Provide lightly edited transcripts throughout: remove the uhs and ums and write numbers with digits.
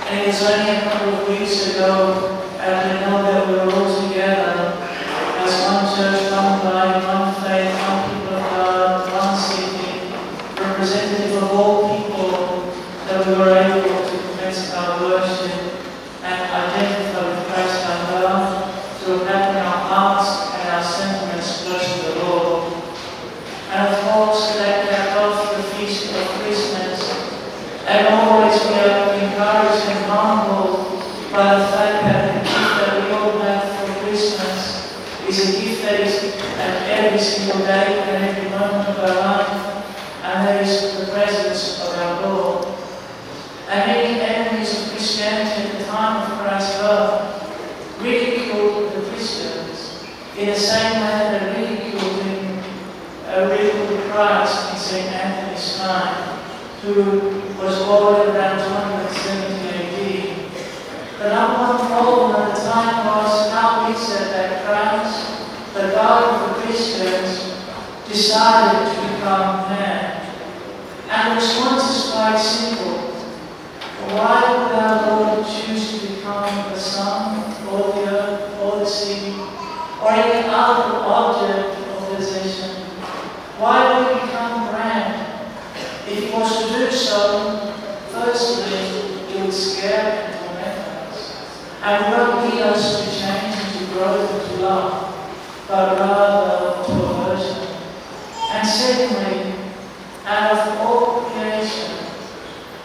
And it was only a couple of weeks ago, and we know that we were all together as one church, one body, one faith, one people of God, one city, representative of all people, that we were able to commence our worship and identify with Christ our God, to open our hearts and our sentiments close to the Lord. And of course, that we are both the feast of Christmas, and always we are encouraged and humbled by the fact that the gift that we all have for Christmas is a gift that is at every single day and every moment of our life, and that is the presence of our Lord. And many enemies of Christianity at the time of Christ's birth ridiculed the Christians in the same way that ridiculed Christ in St. Anthony's time, who was born around 270 AD. The number one problem at the time was how is it that Christ, the God of the Christians, decided to become man? And the response is quite simple. Why would our Lord choose to become the sun, or the earth, or the sea, or any other object of possession? Why would he become man? If he was to do so, firstly, he would scare and torment us, and won't lead us to change and to growth and to love, but rather to aversion. And secondly, out of all creation,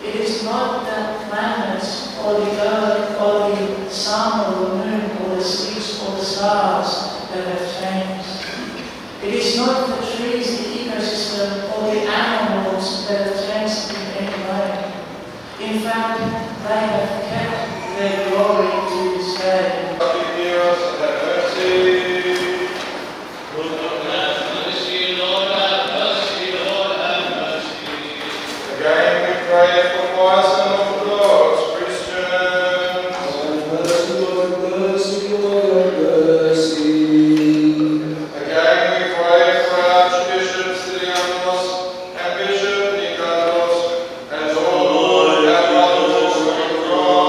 it is not the planets or the earth or the sun or the moon or the seas or the stars that have changed. It is not the trees, the ecosystem, or the animals that have changed in any way. In fact, they have kept their glory to this day. Lord, hear us and have mercy. Lord, have mercy, Lord, have mercy. Again we pray for Christ and of God's Christians. Have mercy, Lord, have mercy, Lord, have mercy. Again we pray for Archbishop Stylianos and Bishop Nicholas and all our brothers in Christ.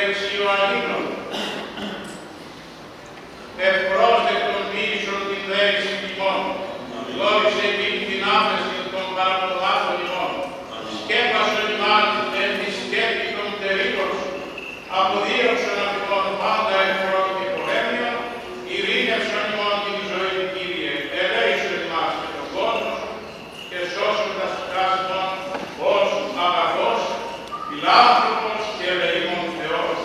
δεξιού αλλήλων. Ευπρόσδεκτον μίσον την δέηση ημών. Γόρισε εκείνη την άφεση των παραποδάτων ημών. Σκέπασον ημάς εν τη σκέπη των τερίγων. Αποδίωξον αυτόν πάντα εχθρών και πολέμιων. Ειρήνευσον ημών την ζωή, Κύριε. Ελέησον ημάς και τον κόσμο και σώσον τα σκάσιμον ως αγαθός, φιλάνθρωπος και ελεήμων Θεός.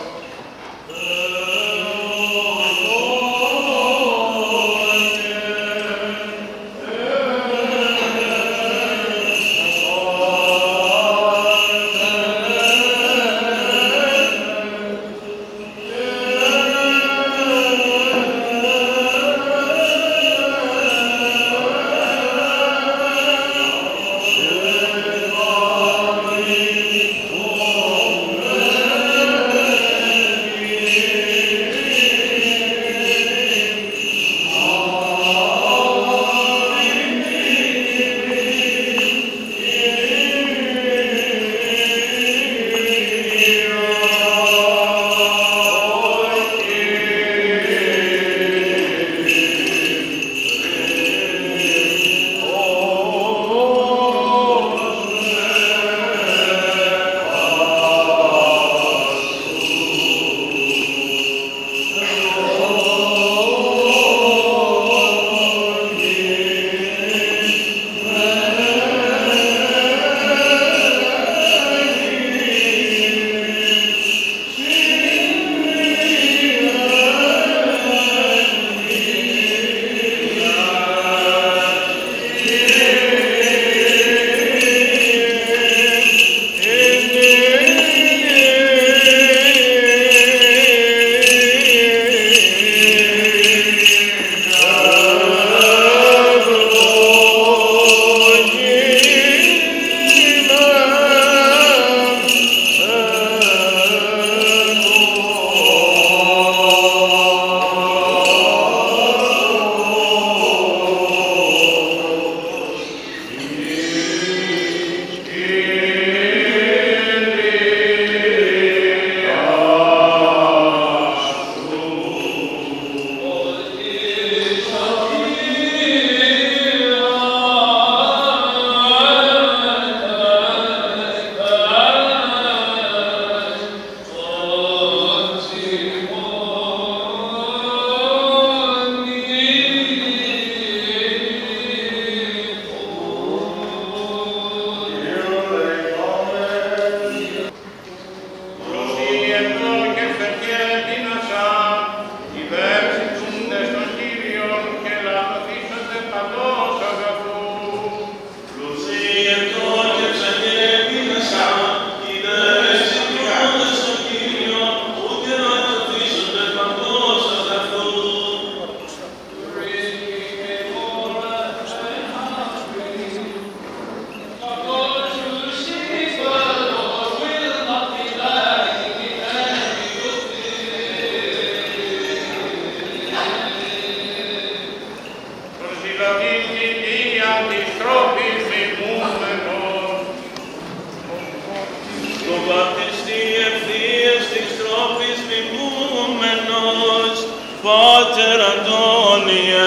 Πάτερ Αντώνιε,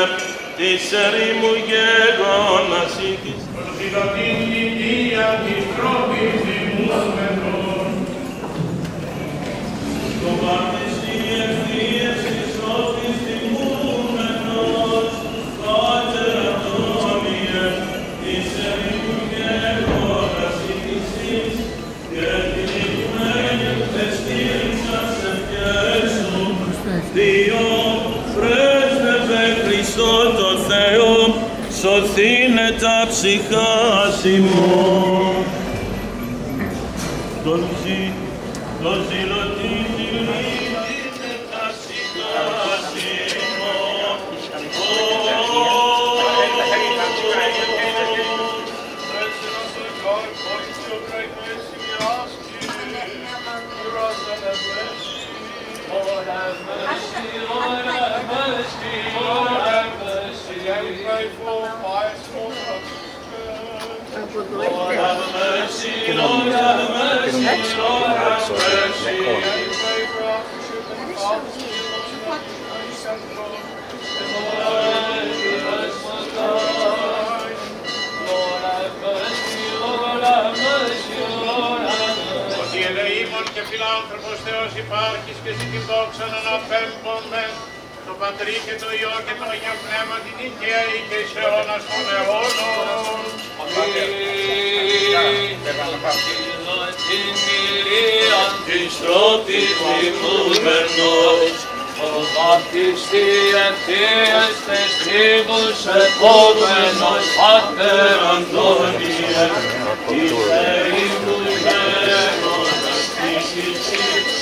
της ερήμου γεγόνας ήκης. Προσιλωτήν την Δία της τρόπης δημούμενον. Το βαπτιστή ευθείας της τρόπης δημούμενος, Πάτερ Αντώνιε, της ερήμου γεγόνας ήκης, και την οικουμένη εστίρξας ευχές σου, Διό πρέσβευε Χριστό το Θεό, σωθήνε τα ψυχάς ημών. Το ζηλωτή τιμήνε τα ψυχάς ημών. Lord have mercy, Lord have mercy, Lord have mercy. And we pray for pious Orthodox Church. Lord have mercy, Lord have mercy, Lord have mercy. And we pray for άνθρωπος Θεός υπάρχεις και εσύ την δόξα να αναπέμπουμε το Πατρί και το Υιό και το Αγίο Πνεύμα την οικαίη και εις αιώνας των αιώνων. Την μοιρία της πρώτης δημιουργενός, ο βαπτιστή ευθείας τες τρίγους επόμενος Πάτερ Αντώνιε, της ερήμους γέροντας της ισχύς,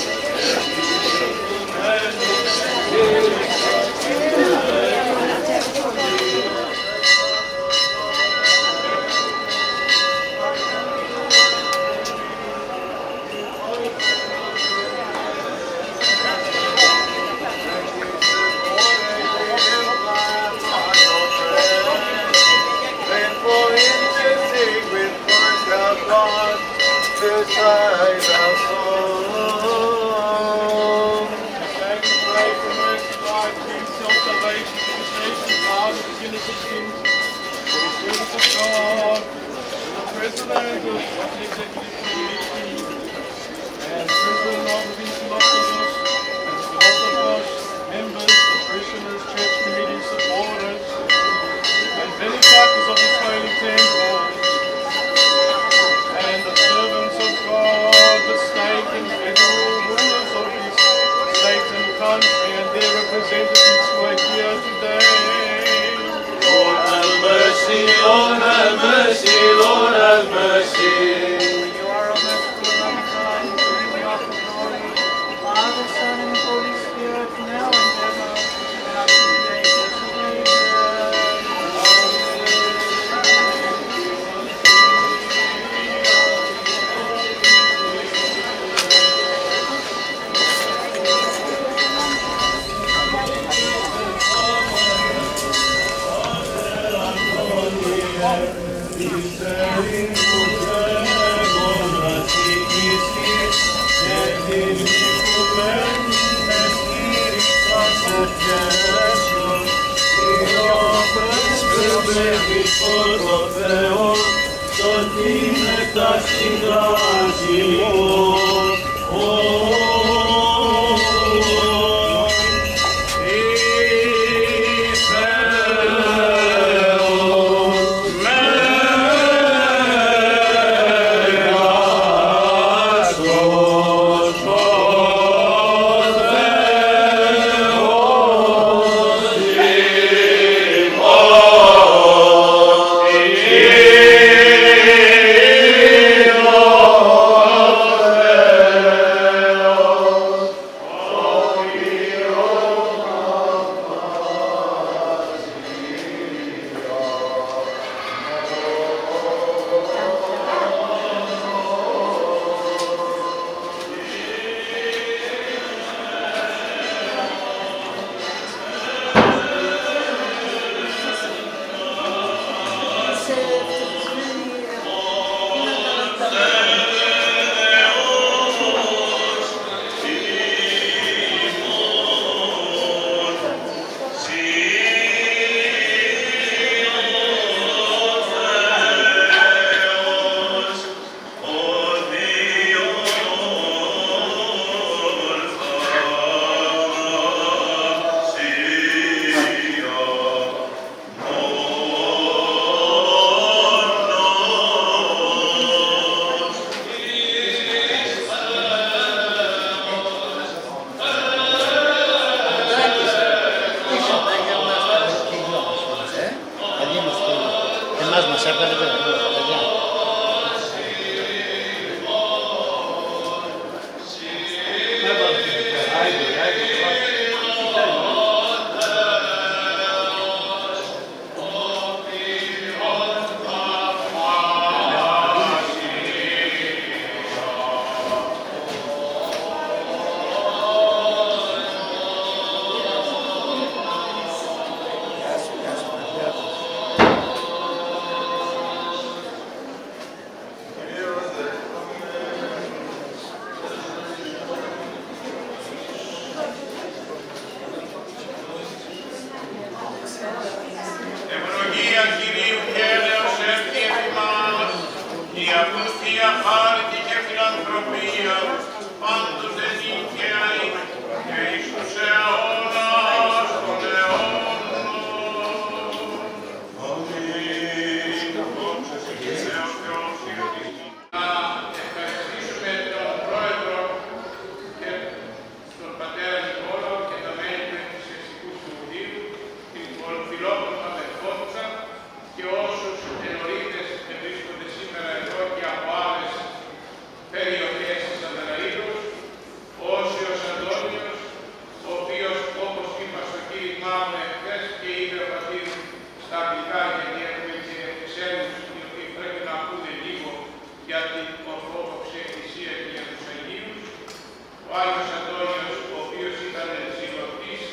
ο Άγιος Αντώνιος, ο οποίος ήταν ζηλωτής,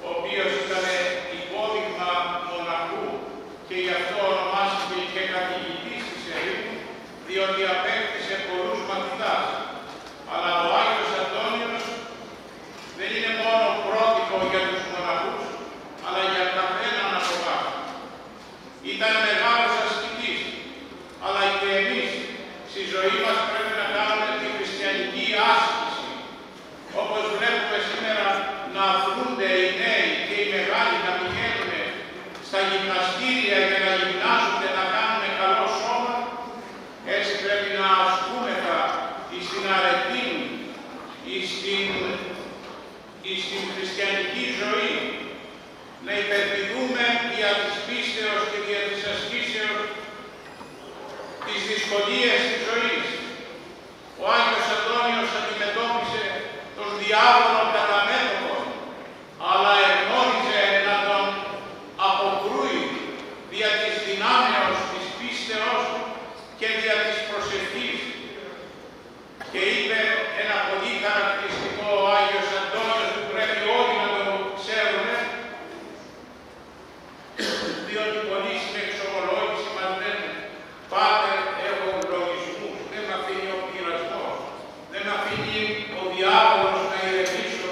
ο οποίος ήταν υπόδειγμα μοναχού και γι' αυτό ονομάστηκε και καθηγητής της ερήμου, διότι απέκτησε πολλούς μαθητάς. Αλλά ο Άγιος Αντώνιος δεν είναι μόνο πρότυπο για τους μοναχούς, αλλά για καθέναν από εμάς. Ήταν μεγάλος ασκητής, αλλά και εμείς στη ζωή μας πρέπει να κάνουμε τη χριστιανική άσκηση. Όπως βλέπουμε σήμερα να αθλούνται οι νέοι και οι μεγάλοι να πηγαίνουν στα γυμναστήρια για να γυμνάζονται, να κάνουν καλό σώμα, έτσι πρέπει να ασκούμεθα στην αρετή, στην χριστιανική ζωή, να υπερπηδούμε δια της πίστεως και δια της ασκήσεως τις δυσκολίες της ζωής. Ο Άγιος Αντώνιος αντιμετώπισε τον διάβολο κατά μέτωπο, αλλά εγνώριζε να τον αποκρούει δια της δυνάμεως της πίστεως και δια της προσευχής. Και είπε ένα πολύ χαρακτηριστικό ο Άγιος Αντώνιος που πρέπει όλοι να το ξέρουν, διότι πολλοί στην εξομολόγηση μας λένε «Πάτερ, έχω λογισμούς, δεν με αφήνει ο πειρασμός, δεν με αφήνει ο διάβολος να ηρεμήσω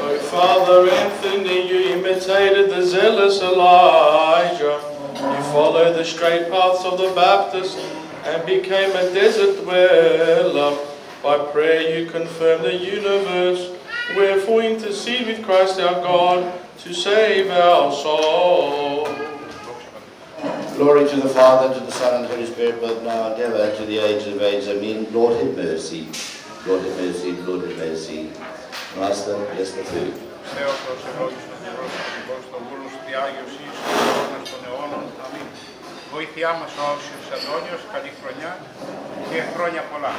O Father Anthony, you imitated the zealous Elijah. You followed the straight paths of the Baptist and became a desert dweller. By prayer you confirmed the universe. Wherefore intercede with Christ our God to save our soul. Glory to the Father, to the Son, and to the Holy Spirit, both now and ever, to the age of ages. Amen. Lord have mercy. Lord have mercy. Lord have mercy. Master, bless the food. Θεός ως ευλόγησον ευλόγησον στον βούλους τη Άγιος Ιησούς, αιώνας των αιώνων. Αμήν. Βοήθειά μας ο Όσιος Αντώνιος, καλή χρονιά και χρόνια πολλά.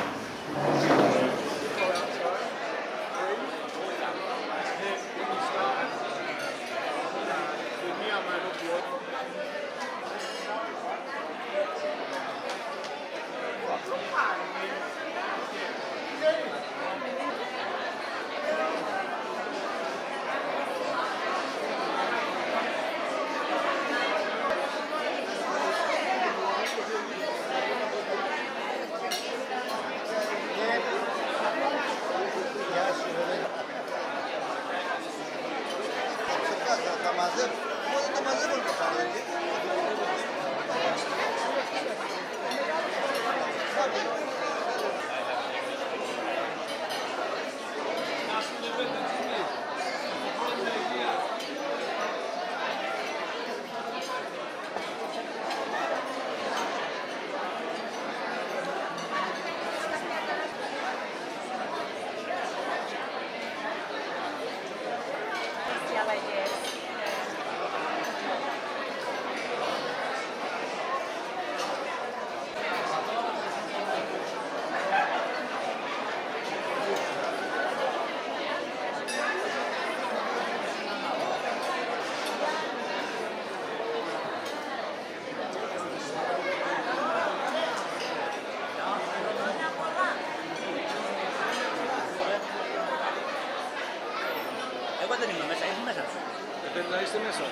Πρέπει να είστε μέσα.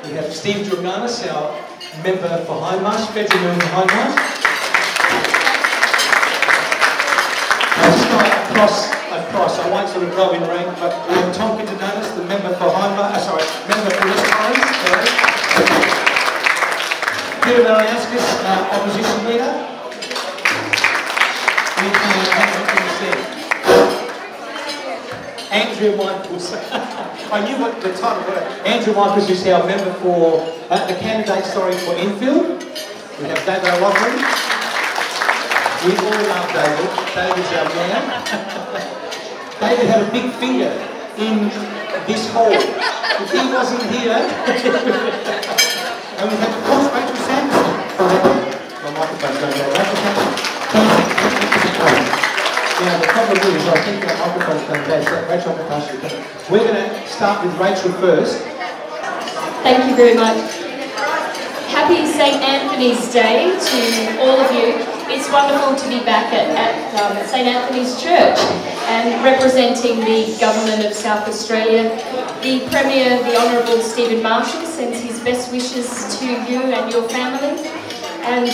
We have Steve Jorganis, our member for Hindmarsh, federal member for Hindmarsh. Just across, I won't sort of go in rank, but we have Tom Kinterdonis, the member for Hindmarsh, member for West Highlands. Peter Mariaskis, opposition leader. Andrew Michaels. I knew what the title was. Andrew Michaels is our member for the candidate, for Enfield. We have David O'Loughlin. We all love David. David's our man. David had a big finger in this hall. If he wasn't here, and we had to call Rachel Sanderson. My microphone's going down. Rachel Sanderson. Now, the problem is, I think that microphone's going down, so Rachel, I'm going to pass you. We're going to start with Rachel first. Thank you very much. Happy St. Anthony's Day to all of you. It's wonderful to be back at St. Anthony's Church and representing the Government of South Australia. The Premier, the Honourable Stephen Marshall, sends his best wishes to you and your family. And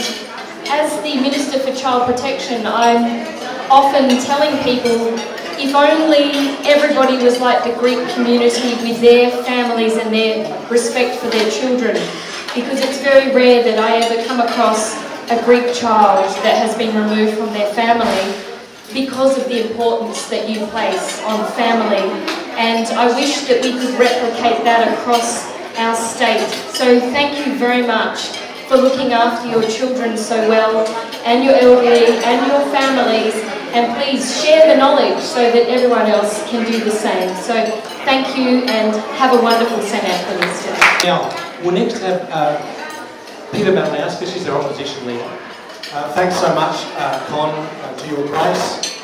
as the Minister for Child Protection, I'm often telling people, if only everybody was like the Greek community with their families and their respect for their children, because it's very rare that I ever come across a Greek child that has been removed from their family because of the importance that you place on family. And I wish that we could replicate that across our state. So thank you very much for looking after your children so well, and your elderly and your families, and please share the knowledge so that everyone else can do the same. So thank you and have a wonderful St. Anthony's Day. Now, we'll next have Peter Malinowski, she's our opposition leader. Thanks so much, Con, to your grace,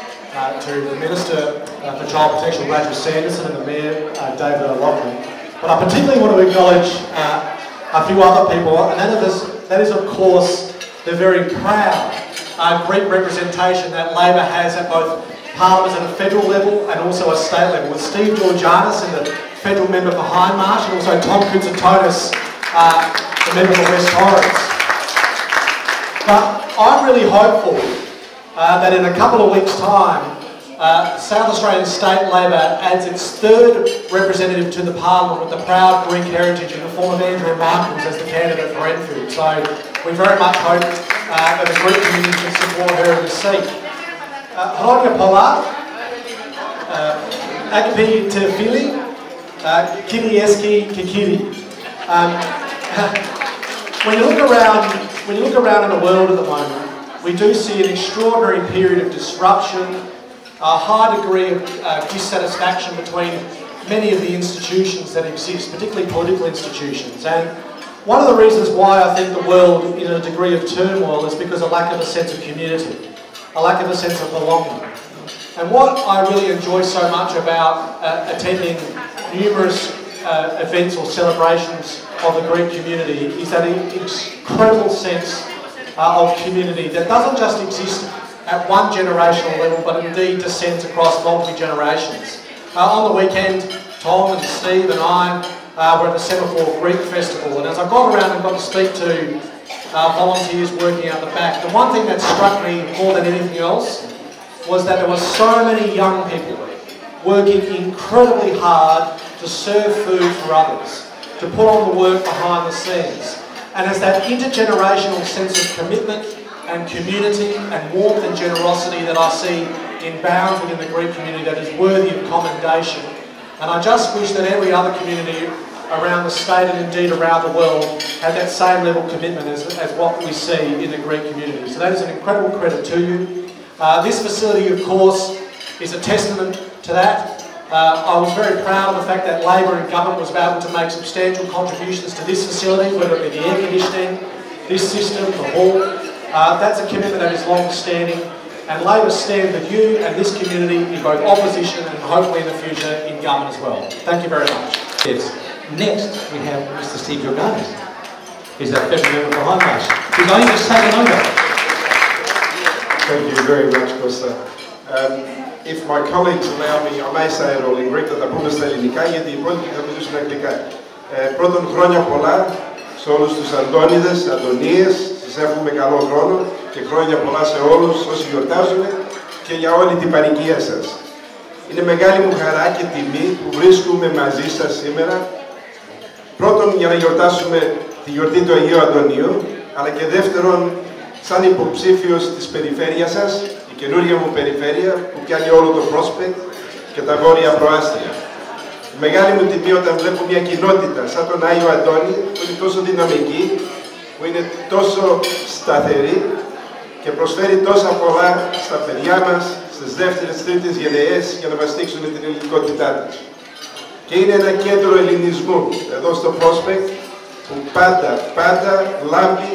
to the Minister for Child Protection, Rachel Sanderson, and the Mayor, David O'Loughlin. But I particularly want to acknowledge a few other people, and that is of course the very proud Greek representation that Labor has at both Parliament at a federal level and also a state level, with Steve Georgianis and the federal member for Hindmarsh, and also Tom Koutsatonis, the member for West Torrens. But I'm really hopeful that in a couple of weeks' time, South Australian State Labor adds its third representative to the Parliament with the proud Greek heritage in the form of Andrew Markles as the candidate for Enfield. So we very much hope that the Greek community can support her in the seat. Hronia Pola, Akpi Tefili, Kirieski Kikiri. When you look around in the world at the moment, we do see an extraordinary period of disruption, a high degree of dissatisfaction between many of the institutions that exist, particularly political institutions. And one of the reasons why I think the world is in a degree of turmoil is because of a lack of a sense of community, a lack of a sense of belonging. And what I really enjoy so much about attending numerous events or celebrations of the Greek community is that incredible sense of community that doesn't just exist at one generational level, but indeed descends across multi-generations. On the weekend, Tom and Steve and I were at the Semaphore Greek Festival, and as I got around and got to speak to volunteers working out the back, the one thing that struck me more than anything else was that there were so many young people working incredibly hard to serve food for others, to put on the work behind the scenes. And it's that intergenerational sense of commitment and community and warmth and generosity that I see inbound within the Greek community that is worthy of commendation. And I just wish that every other community around the state and indeed around the world had that same level of commitment as what we see in the Greek community. So that is an incredible credit to you. This facility, of course, is a testament to that. I was very proud of the fact that Labor and government was able to make substantial contributions to this facility, whether it be the air conditioning, this system, the hall. That's a commitment that is long-standing, and Labor stand with you and this community in both opposition and hopefully in the future in government as well. Thank you very much. Yes. Next, we have Mr. Steve Georgianis. He's a federal member for Hindmarsh. He's only just taken over. Thank you very much, Costa. If my colleagues allow me, I may say it all in Greek, θα τα πούμε στα ελληνικά, γιατί οι υπόλοιποι θα μιλήσουν αγγλικά. Πρώτον, χρόνια πολλά σε όλους τους Αντώνιδες, Αντωνίες, σας εύχομαι καλό χρόνο και χρόνια πολλά σε όλους όσοι γιορτάζουν και για όλη την παροικία σας. Είναι μεγάλη μου χαρά και τιμή που βρίσκουμε μαζί σας σήμερα. Πρώτον, για να γιορτάσουμε τη γιορτή του Αγίου Αντωνίου, αλλά και δεύτερον, σαν υποψήφιος της περιφέρειας σας, η καινούργια μου περιφέρεια που πιάνει όλο το Prospect και τα βόρεια προάστια. Μεγάλη μου τιμή όταν βλέπω μια κοινότητα σαν τον Άγιο Αντώνη που είναι τόσο δυναμική, που είναι τόσο σταθερή και προσφέρει τόσα πολλά στα παιδιά μας, στις δεύτερες, τρίτες γενεές για να μας δείξουν την ελληνικότητά τους. Και είναι ένα κέντρο ελληνισμού εδώ στο Prospect που πάντα λάμπει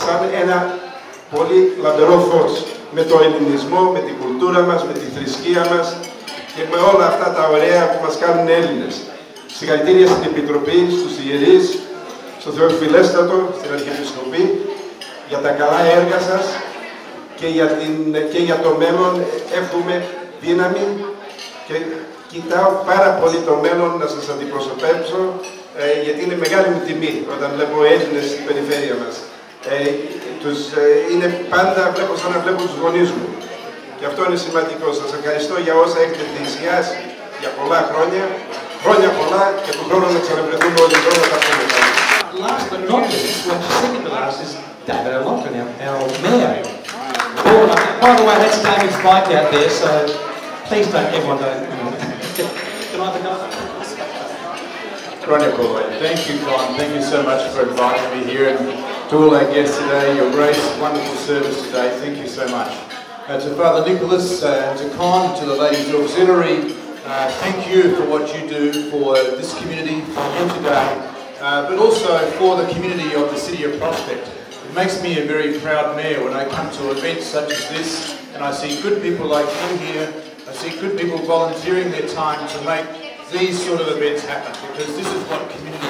σαν ένα πολύ λαμπερό φως με το ελληνισμό, με την κουλτούρα μας, με τη θρησκεία μας και με όλα αυτά τα ωραία που μας κάνουν Έλληνες. Συγχαρητήρια στην Επιτροπή, στους ιερείς, στο Θεοφιλέστατο, στην Αρχιεπισκοπή για τα καλά έργα σας και για το μέλλον έχουμε δύναμη και κοιτάω πάρα πολύ το μέλλον να σας αντιπροσωπέψω γιατί είναι μεγάλη μου τιμή όταν βλέπω Έλληνες στην περιφέρεια μας. Είναι πάντα σαν να βλέπω τους γονείς μου. Και αυτό είναι σημαντικό. Σας ευχαριστώ για όσα έχετε θυσιάσει για πολλά χρόνια. Χρόνια πολλά και του χρόνου να ξαναβρεθούμε όλοι εδώ να τα πούμε. Last but not least, well, second to last is David O'Loughlin, our mayor. By the way, that's David's bike out there, so please don't, everyone don't. Can I have a go? Chronicle, thank you, Con. Thank you so much for inviting me here, and to all our guests today, your grace, wonderful service today. Thank you so much. To Father Nicholas, to Con, to the Ladies Auxiliary, thank you for what you do for this community, for you today, but also for the community of the city of Prospect. It makes me a very proud mayor when I come to events such as this, and I see good people like you here. I see good people volunteering their time to make these sort of events happen, because this is what community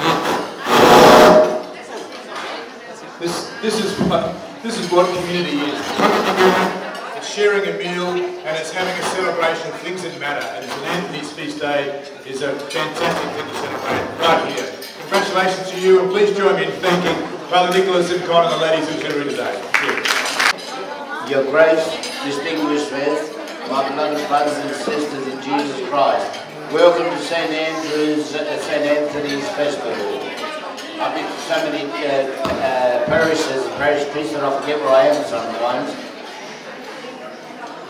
is. This is what community is. It's sharing a meal and it's having a celebration of things that matter. And St. Anthony's Feast Day is a fantastic thing to celebrate right here. Congratulations to you, and please join me in thanking Father Nicholas and Con and the Ladies Auxiliary today. Your grace, distinguished friends, my beloved brothers and sisters in Jesus Christ, welcome to St. Anthony's Festival. I've been to so many parishes, parish priests, that I forget where I am sometimes.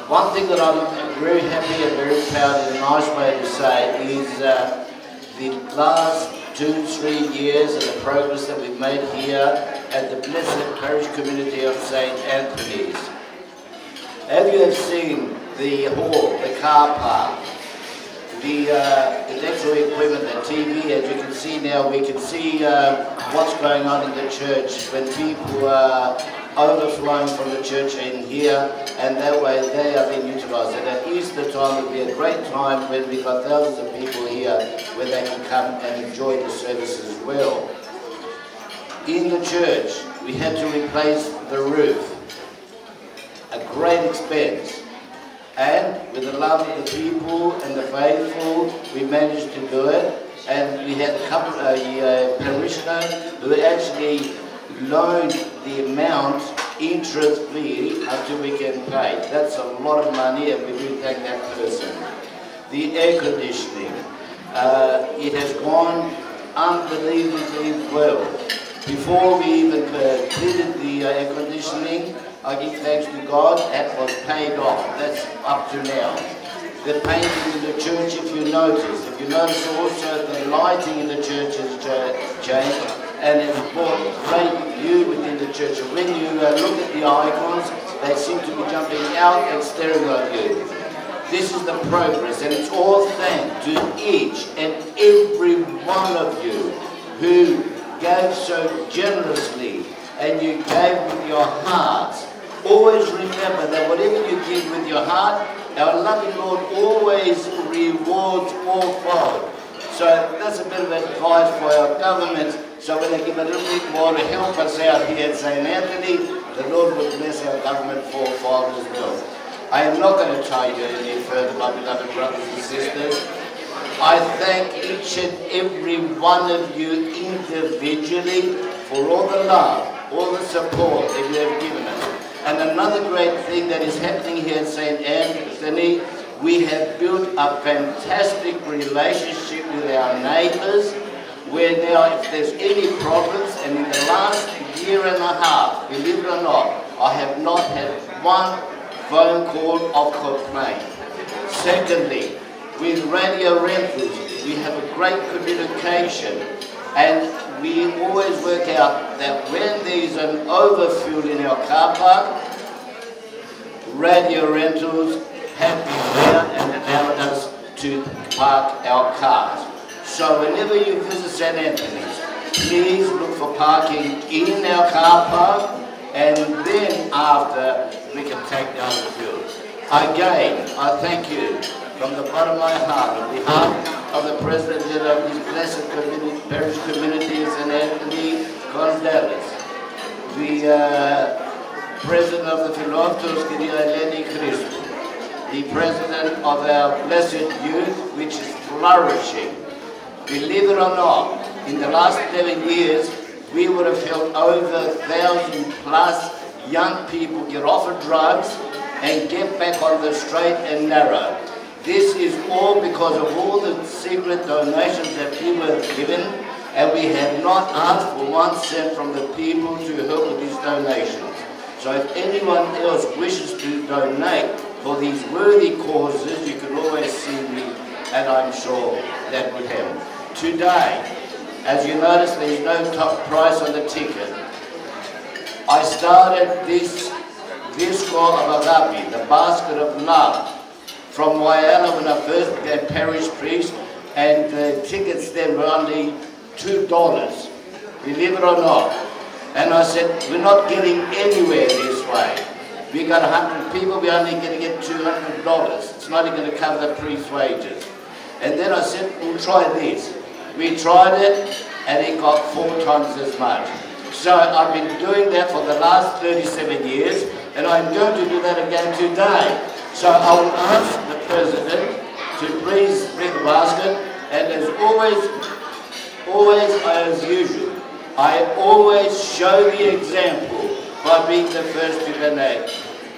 One thing that I'm very happy and very proud, in a nice way to say, is the last 2-3 years and the progress that we've made here at the blessed parish community of St. Anthony's. As you have seen, the hall, the car park, the electrical equipment, the TV, as you can see now, we can see what's going on in the church when people are overflowing from the church in here, and that way they are being utilised. And at Easter time would be a great time when we've got thousands of people here where they can come and enjoy the services as well. In the church, we had to replace the roof, a great expense. And with the love of the people and the faithful, we managed to do it. And we had a couple of parishioners who actually loaned the amount interest-free until we can pay. That's a lot of money, and we do thank that person. The air conditioning, it has gone unbelievably well. Before we even completed the air conditioning, I give thanks to God, that was paid off. That's up to now. The painting in the church, if you notice also the lighting in the church has changed, and it's brought great view within the church. And when you look at the icons, they seem to be jumping out and staring at you. This is the progress, and it's all thanks to each and every one of you who gave so generously, and you gave with your hearts. Always remember that whatever you give with your heart, our loving Lord always rewards fourfold. So that's a bit of advice for our government. So when they give a little bit more to help us out here at St. Anthony, the Lord will bless our government fourfold as well. I am not going to tie you any further, my beloved brothers and sisters. I thank each and every one of you individually for all the love, all the support that you have given us. And another great thing that is happening here at St. Anthony, we have built a fantastic relationship with our neighbours, where now if there's any problems, and in the last year and a half, believe it or not, I have not had one phone call of complaint. Secondly, with radio rentals, we have a great communication, and we always work out that when there's an overfill in our car park, radio rentals have been there and allowed us to park our cars. So whenever you visit St. Anthony's, please look for parking in our car park, and then after we can take down the fuel. Again, I thank you from the bottom of my heart on behalf of the President of these blessed parish communities in Anthony Condelis, the President of the Philanthropos, Kyria Eleni Christou, the President of our blessed youth, which is flourishing. Believe it or not, in the last 11 years, we would have helped over 1,000 plus young people get off of drugs and get back on the straight and narrow. This is all because of all the secret donations that we were given, and we have not asked for 1 cent from the people to help with these donations. So if anyone else wishes to donate for these worthy causes, you can always see me, and I'm sure that would help. Today, as you notice, there's no top price on the ticket. I started this Visco of Agape, the basket of love, from Waiala when I first became parish priest, and the tickets then were only $2, believe it or not. And I said, we're not getting anywhere this way. We got 100 people, we're only going to get $200. It's not even going to cover the priest's wages. And then I said, we'll try this. We tried it, and it got 4 times as much. So I've been doing that for the last 37 years, and I'm going to do that again today. So I will ask the President to please bring the basket, and as always as usual, I always show the example by being the first to donate.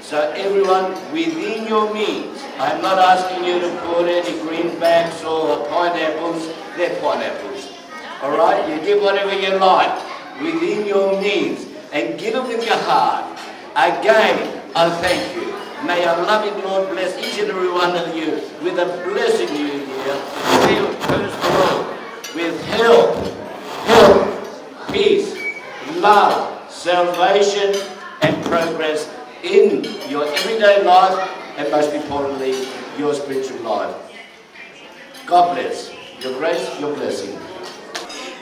So everyone, within your means, I'm not asking you to put any greenbacks or pineapples, they're pineapples. All right, you give whatever you like, within your means, and give it with your heart. Again, I thank you. May our loving Lord bless each and every one of you with a blessing new year, filled with health, peace, love, salvation, and progress in your everyday life, and most importantly, your spiritual life. God bless. Your grace, your blessing.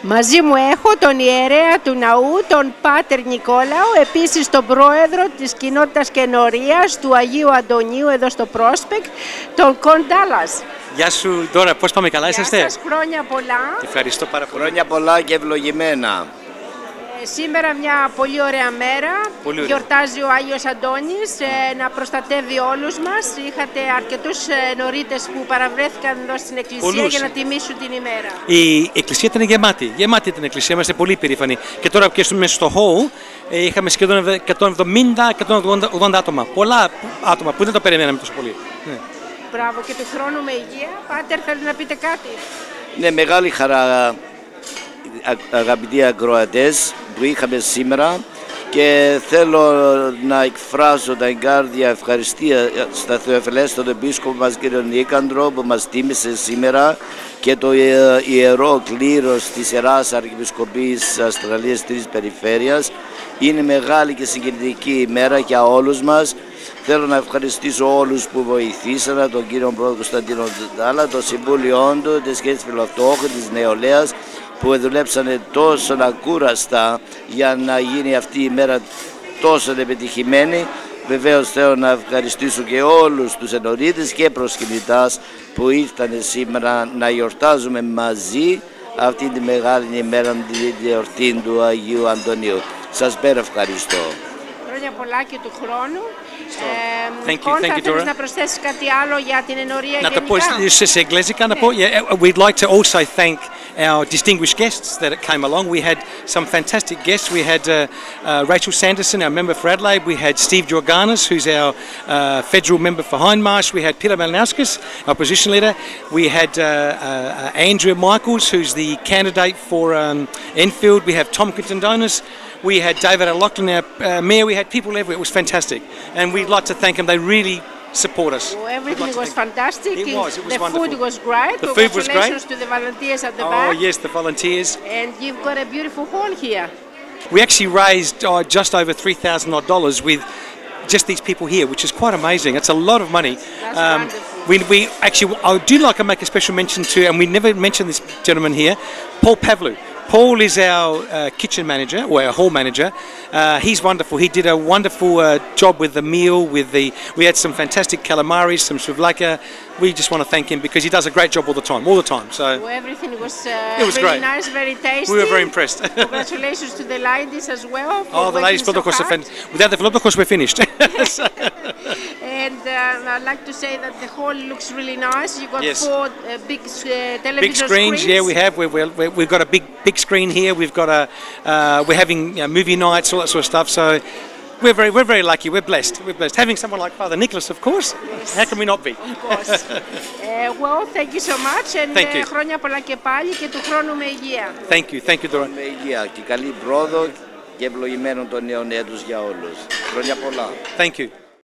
Μαζί μου έχω τον ιερέα του ναού, τον Πάτερ Νικόλαο, επίσης τον πρόεδρο της κοινότητας καινορίας του Αγίου Αντωνίου εδώ στο Prospect, τον Κοντάλας. Γεια σου Ντόρα, πώς πάμε, καλά είσαστε? Γεια σας, χρόνια πολλά. Ευχαριστώ πάρα πολύ. Χρόνια πολλά και ευλογημένα. Σήμερα μια πολύ ωραία μέρα, γιορτάζει ο Άγιος Αντώνης, να προστατεύει όλους μας. Είχατε αρκετούς νωρίτες που παραβρέθηκαν εδώ στην εκκλησία για να τιμήσουν την ημέρα. Η εκκλησία ήταν γεμάτη, γεμάτη την εκκλησία, είμαστε πολύ περήφανοι. Και τώρα και μέσα στο hall είχαμε σχεδόν 170-180 άτομα, πολλά άτομα που δεν το περιμέναμε τόσο πολύ. Μπράβο, και του χρόνου με υγεία. Πάτερ, θέλετε να πείτε κάτι? Ναι, μεγάλη χαρά, αγαπητοί ακροατές, που είχαμε σήμερα, και θέλω να εκφράσω την εγκάρδια ευχαριστία στα Θεοφιλέστον Επίσκοπο μας κύριο Νίκανδρο που μας τίμησε σήμερα, και το Ιερό Κλήρος της Ιεράς Αρχιεπισκοπής Αυστραλίας Τρίτης Περιφέρειας. Είναι μεγάλη και συγκινητική ημέρα για όλους μας. Θέλω να ευχαριστήσω όλους που βοηθήσαν, τον κύριο Πρόεδρο Κωνσταντίνο Ντάλα, το Συμβούλιο του, τις σχέσεις φιλοκτόχων, της νεολαίας, που δουλέψανε τόσο ακούραστα για να γίνει αυτή η μέρα τόσο επιτυχημένη. Βεβαίως θέλω να ευχαριστήσω και όλους τους ενορίτες και προσκυνητάς που ήρθαν σήμερα να γιορτάζουμε μαζί αυτή τη μεγάλη ημέρα, τη γιορτή του Αγίου Αντωνίου. Σας πέρα ευχαριστώ. Χρόνια πολλά και του χρόνου. Thank you, Dora. Να προσθέσεις κάτι άλλο για την ενορία γενικά? Σε εγγλέζικα να πω, we'd like to also thank our distinguished guests that came along. We had some fantastic guests. We had Rachel Sanderson, our member for Adelaide. We had Steve Jorganis, who's our federal member for Hindmarsh. We had Peter Malinauskas, our opposition leader. We had Andrea Michaels, who's the candidate for Enfield. We have Tom Quintandonis. We had David O'Loughlin, our mayor. We had people everywhere. It was fantastic. And we'd like to thank them. They really support us. Well, everything was fantastic. It was the wonderful. Food was great. The food was great. Congratulations to the volunteers at the back. Oh yes, the volunteers. And you've got a beautiful hall here. We actually raised just over $3,000 with just these people here, which is quite amazing. It's a lot of money. That's wonderful. We actually, I do like to make a special mention to, and we never mentioned this gentleman here, Paul Pavlou. Paul is our kitchen manager, or our hall manager. He's wonderful. He did a wonderful job with the meal. We had some fantastic calamari, some souvlaki. We just want to thank him because he does a great job all the time. So everything was, it was really great. Nice, very tasty. We were very impressed. Congratulations to the ladies as well. Oh, the ladies, of course, without the flop, of course, we're finished. And I'd like to say that the hall looks really nice. You got Yes. 4 big television big screens. Yeah, we have. We've got a big screen here. We've got we're having movie nights, all that sort of stuff. So we're very lucky. We're blessed. Having someone like Father Nicholas, of course. Yes. How can we not be? Of course. Well, thank you so much. And Thank you. χρόνια πολλά και πάλι και του χρόνου με υγεία. Thank you, Dora. Με υγεία και καλή πρόοδο και ευλογημένο το νέο έτος για όλους. Χρόνια πολλά. Thank you.